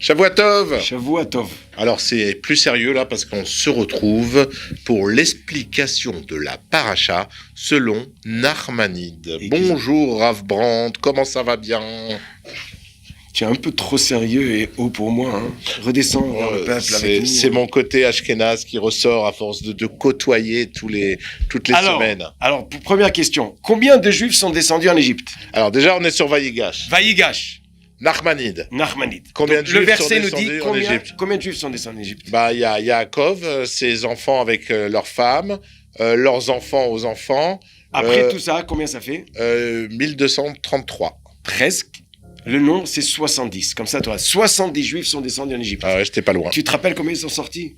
Shavua Tov. Shavua Tov. Alors c'est plus sérieux là parce qu'on se retrouve pour l'explication de la paracha selon Nachmanide. Bonjour Rav Brandt, comment ça va bien? Tu es un peu trop sérieux et haut pour moi. Hein. Redescends vers le peuple avec nous. C'est mon côté ashkénaze qui ressort à force de côtoyer toutes les semaines. Alors, première question. Combien de Juifs sont descendus en Égypte? Alors déjà, on est sur Vayigash. Vayigash. Nachmanide. Combien de Juifs sont descendus en Égypte? Combien de Juifs sont descendus en Égypte? Il y a Yaakov, ses enfants avec leurs femmes, leurs enfants aux enfants. Après tout ça, combien ça fait? 1233. Presque. Le nombre, c'est 70. Comme ça, tu vois, 70 Juifs sont descendus en Égypte. Ah ouais, j'étais pas loin. Tu te rappelles combien ils sont sortis?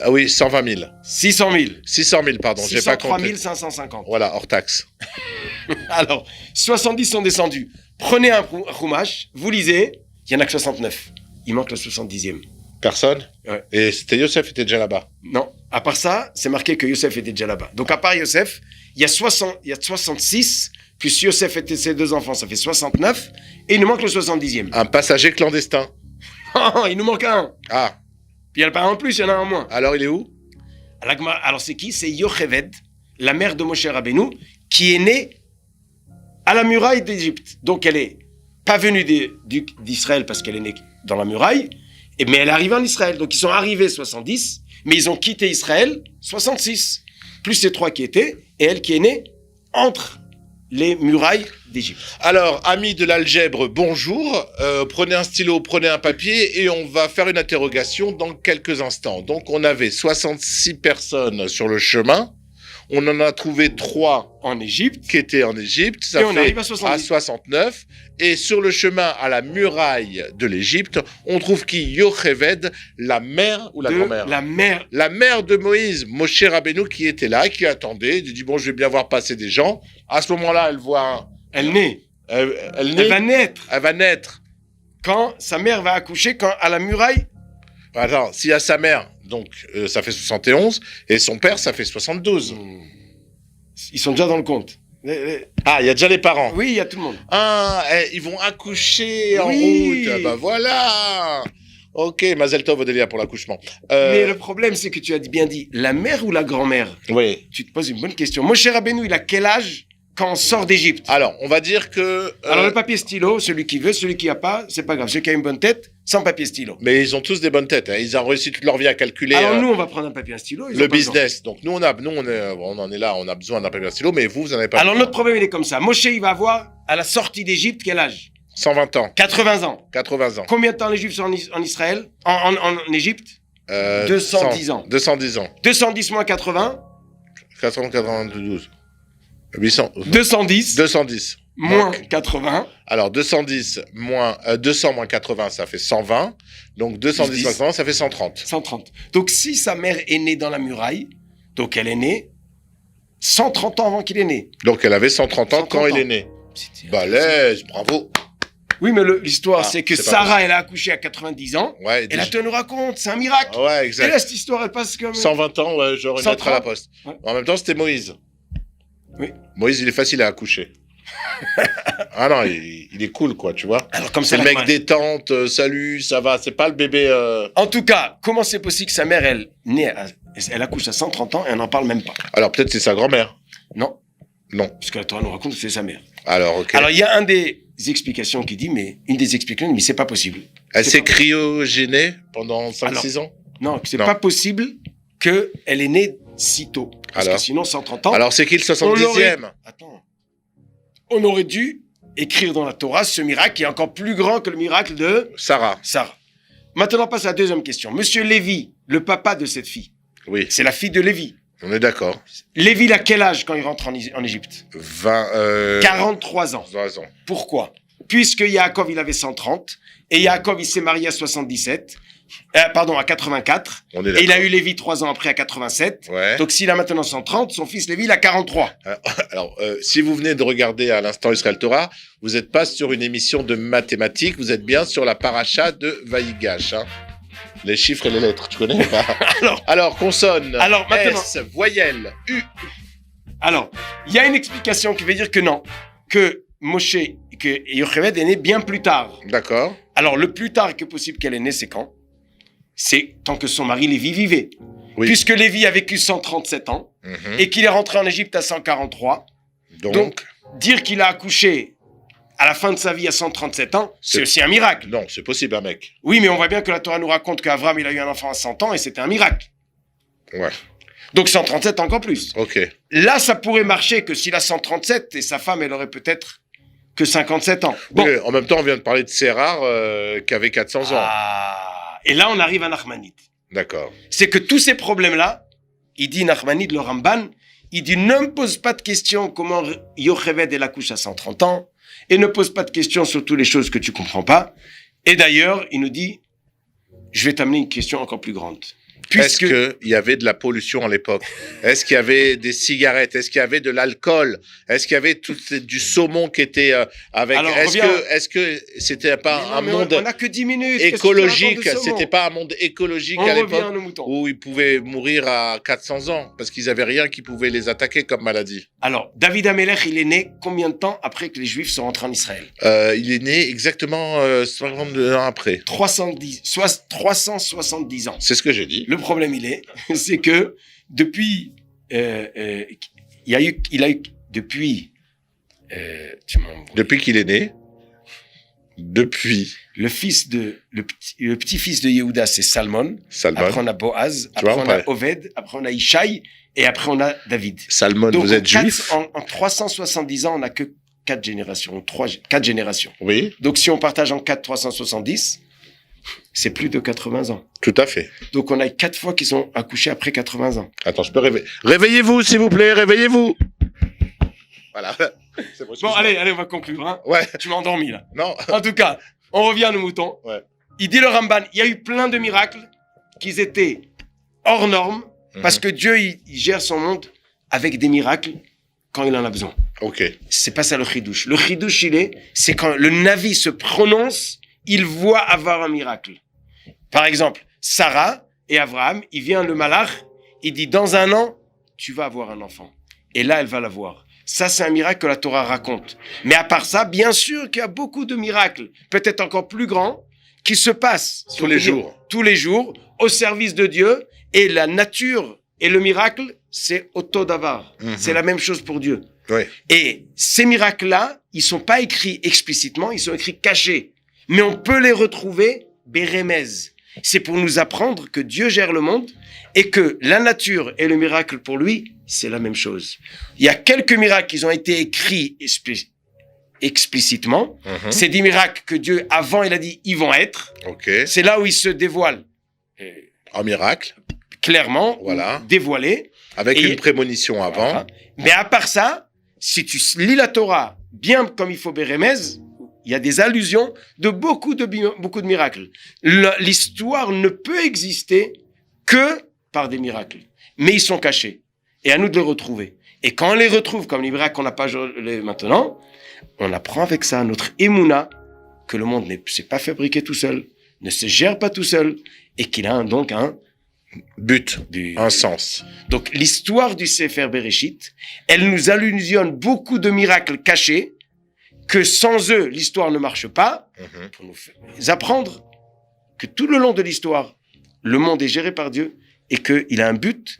Oui, 120 000. 600 000. 600 000, pardon, j'ai pas compté. 603 550. Voilà, hors taxe. Alors, 70 sont descendus. Prenez un Chumash, vous lisez, il y en a que 69. Il manque le 70e. Personne? Ouais. Et c'était Yosef était déjà là-bas? Non. À part ça, c'est marqué que Yosef était déjà là-bas. Donc, à part Yosef, il y a 66, plus Yosef et ses deux enfants, ça fait 69, et il nous manque le 70e. Un passager clandestin. Il nous manque un. Ah. Puis il n'y en a pas un en plus, il y en a un en moins. Alors, il est où? Alors, c'est qui? C'est Yocheved, la mère de Moshe Rabbeinu, qui est née à la muraille d'Égypte. Donc, elle n'est pas venue d'Israël parce qu'elle est née dans la muraille, mais elle est arrivée en Israël. Donc, ils sont arrivés 70, mais ils ont quitté Israël 66. Plus les trois qui étaient, et elle qui est née entre les murailles d'Égypte. Alors, amis de l'algèbre, bonjour. Prenez un stylo, prenez un papier et on va faire une interrogation dans quelques instants. Donc, on avait 66 personnes sur le chemin. On en a trouvé 3 en Égypte, qui étaient en Égypte. Ça et fait on arrive à 69. Et sur le chemin à la muraille de l'Égypte, on trouve qui? Yocheved, la mère ou la grand-mère? La mère. La mère de Moïse, Moshe Rabbeinu, qui était là, qui attendait. Il dit, bon, je vais bien voir passer des gens. À ce moment-là, elle voit... Elle naît. Elle va naître. Elle va naître. Quand sa mère va accoucher, à la muraille. Attends, s'il y a sa mère, donc ça fait 71, et son père, ça fait 72. Ils sont déjà dans le compte. Ah, il y a déjà les parents. Oui, il y a tout le monde. Ah, ils vont accoucher en route. Ah bah voilà. Ok, Mazel Tov Odélia pour l'accouchement. Mais le problème, c'est que tu as bien dit, la mère ou la grand-mère? Oui. Tu te poses une bonne question. Moshe Rabbeinu, il a quel âge quand on sort d'Égypte? Alors, on va dire que... Alors, le papier stylo, celui qui veut, celui qui n'a pas, c'est pas grave. Celui qui a une bonne tête, sans papier stylo. Mais ils ont tous des bonnes têtes. Hein. Ils ont réussi toute leur vie à calculer... Alors, nous, on va prendre un papier, un stylo. Le business. Donc, nous, on en est là, on a besoin d'un papier, un stylo, mais vous n'en avez pas. Alors, notre problème, il est comme ça. Moshe, il va avoir, à la sortie d'Égypte, quel âge? 120 ans. 80 ans. 80 ans. Combien de temps les Juifs sont en Israël? En Égypte? 210 ans. 210 ans. 210 moins 80? 492. 800. 210. 210. Moins 80. Alors, 210 moins 200 moins 80, ça fait 120. Donc, 210 moins 80, ça fait 130. 130. Donc, si sa mère est née dans la muraille, donc elle est née 130 ans avant qu'il est né. Donc, elle avait 130 ans 130 quand ans. il est né. Balèze, bravo. Oui, mais l'histoire, c'est que c'est pas Sarah, elle a accouché à 90 ans. Ouais, Et là, tu nous racontes, c'est un miracle. Ouais, Et exact. là, cette histoire, elle passe comme... 120 ans, ouais, j'aurais une lettre à la poste. Ouais. En même temps, c'était Moïse. Oui. Moïse, il est facile à accoucher. Ah non, il est cool, quoi, tu vois. Alors, comme c'est ça, le mec détente, salut, ça va, c'est pas le bébé... En tout cas, comment c'est possible que sa mère, elle accouche à 130 ans et on n'en parle même pas? Alors, peut-être c'est sa grand-mère. Non. Non. Parce que la Torah nous raconte que c'est sa mère. Alors, ok. Alors, il y a une des explications qui dit, mais c'est pas possible. Elle s'est cryogénée pendant 5-6 ans? Non, c'est pas possible qu'elle est née si tôt. Parce que sinon, 130 ans... Alors, c'est qui le 70e? Attends. On aurait dû écrire dans la Torah ce miracle qui est encore plus grand que le miracle de... Sarah. Maintenant, on passe à la deuxième question. Monsieur Lévi, le papa de cette fille. Oui. C'est la fille de Lévi. On est d'accord. Lévi, il a quel âge quand il rentre en Égypte? 43 ans. 20 ans. Pourquoi? Puisque Yaakov, il avait 130, et Yaakov, il s'est marié à 77, à 84, On est et il a eu Lévi 3 ans après à 87. Ouais. Donc s'il a maintenant 130, son fils Lévi, il a 43. Alors, si vous venez de regarder à l'instant Israël Torah, vous n'êtes pas sur une émission de mathématiques, vous êtes bien sur la paracha de Vayigash. Hein. Les chiffres et les lettres, tu connais pas? Alors, consonne, alors, maintenant, S, voyelle, U. Alors, il y a une explication qui veut dire que non, que Moshe, que Yocheved est né bien plus tard. D'accord. Alors, le plus tard que possible qu'elle est née, c'est quand? C'est tant que son mari Lévi vivait. Oui. Puisque Lévi a vécu 137 ans Mhm. et qu'il est rentré en Égypte à 143. Donc, dire qu'il a accouché à la fin de sa vie à 137 ans, c'est aussi un miracle. Non, c'est possible, un mec. Oui, mais on voit bien que la Torah nous raconte qu'Avram, il a eu un enfant à 100 ans et c'était un miracle. Ouais, Donc 137 encore plus. ok. Là, ça pourrait marcher que s'il a 137 et sa femme, elle aurait peut-être que 57 ans. Bon. Oui, en même temps, on vient de parler de Sérar qui avait 400 ans. Ah. Et là, on arrive à Nachmanide. D'accord. C'est que tous ces problèmes-là, il dit Nachmanide, le Ramban, il dit ne me pose pas de questions comment Yocheved elle accouche à 130 ans et ne pose pas de questions sur toutes les choses que tu comprends pas. Et d'ailleurs, il nous dit je vais t'amener une question encore plus grande. Est-ce qu'il y avait de la pollution à l'époque? Est-ce qu'il y avait des cigarettes? Est-ce qu'il y avait de l'alcool? Est-ce qu'il y avait du saumon qui était avec... Alors, est-ce que c'était pas un monde on n'a que 10 minutes. écologique? C'était pas un monde écologique à l'époque l'époque où ils pouvaient mourir à 400 ans parce qu'ils avaient rien qui pouvait les attaquer comme maladie? Alors, David Amelech, il est né combien de temps après que les Juifs sont rentrés en Israël? Il est né exactement 52 ans après. 370 ans. C'est ce que j'ai dit. Le problème, c'est que depuis, il a eu depuis, Depuis qu'il est né, depuis le petit-fils de Yehuda, c'est Salmon. Salmon. Après, on a Boaz. Après, on a Oved. Après, on a Ishaï. Et après, on a David. Salmon, Donc, vous êtes juif? En 370 ans, on n'a que 4 générations. 4 générations. Oui, Donc, si on partage en 4, 370, c'est plus de 80 ans. tout à fait. Donc, on a 4 fois qu'ils ont accouché après 80 ans. Attends, je peux rêver. Réveillez-vous, s'il vous plaît, réveillez-vous. Voilà. C'est bon, Bon, allez, on va conclure. Hein. Ouais, Tu m'as endormi, là. non. En tout cas, on revient à nos moutons. Ouais. Il dit le Ramban, il y a eu plein de miracles qui étaient hors normes parce que Dieu, il gère son monde avec des miracles quand il en a besoin. Ok. C'est pas ça le chidouche. Le chidouche, c'est quand le Navi se prononce, il voit avoir un miracle. Par exemple, Sarah et Abraham, il vient le malach, il dit dans un an, tu vas avoir un enfant. Et là, elle va l'avoir. Ça, c'est un miracle que la Torah raconte. Mais à part ça, bien sûr qu'il y a beaucoup de miracles, peut-être encore plus grands, qui se passent Tous les jours. tous les jours, au service de Dieu. Et la nature et le miracle, c'est autodavar. C'est la même chose pour Dieu. Oui. Et ces miracles-là, ils sont pas écrits explicitement, ils sont écrits cachés. Mais on peut les retrouver bérémez. C'est pour nous apprendre que Dieu gère le monde et que la nature et le miracle pour lui, c'est la même chose. Il y a quelques miracles qui ont été écrits explicitement. C'est des miracles que Dieu, avant, il a dit, ils vont être. Ok. C'est là où il se dévoile Un miracle. clairement, Voilà. dévoilé. Avec Et- une prémonition avant. Voilà. Mais à part ça, si tu lis la Torah bien comme il faut bérémez, il y a des allusions de beaucoup de miracles. L'histoire ne peut exister que par des miracles. Mais ils sont cachés. Et à nous de les retrouver. Et quand on les retrouve, comme les miracles qu'on n'a pas maintenant, on apprend avec ça notre émouna que le monde ne s'est pas fabriqué tout seul, ne se gère pas tout seul, et qu'il a donc un But. du- Un sens. Donc l'histoire du Sefer Bereshit, elle nous allusionne beaucoup de miracles cachés, que sans eux, l'histoire ne marche pas, pour nous faire apprendre que tout le long de l'histoire, le monde est géré par Dieu et qu'il a un but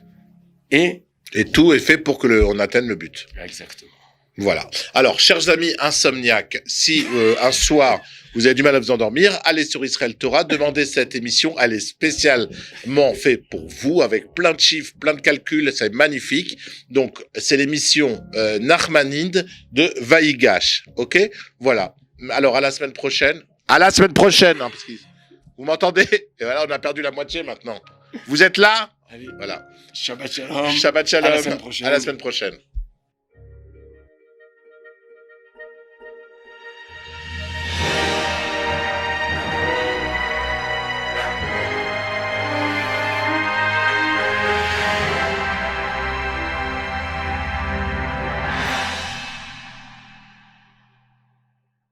et... Et tout est fait pour que on atteigne le but. Exactement. Voilà. Alors, chers amis insomniaques, si un soir vous avez du mal à vous endormir, allez sur Israël Torah, demandez cette émission, elle est spécialement faite pour vous, avec plein de chiffres, plein de calculs, c'est magnifique. Donc, c'est l'émission Nachmanide de Vaïgash, ok? Voilà. Alors, à la semaine prochaine. À la semaine prochaine, hein, parce que vous m'entendez? Et voilà, on a perdu la moitié maintenant. Vous êtes là? Allez, Voilà. Shabbat Shalom. Shabbat Shalom. À la semaine prochaine. À la semaine prochaine.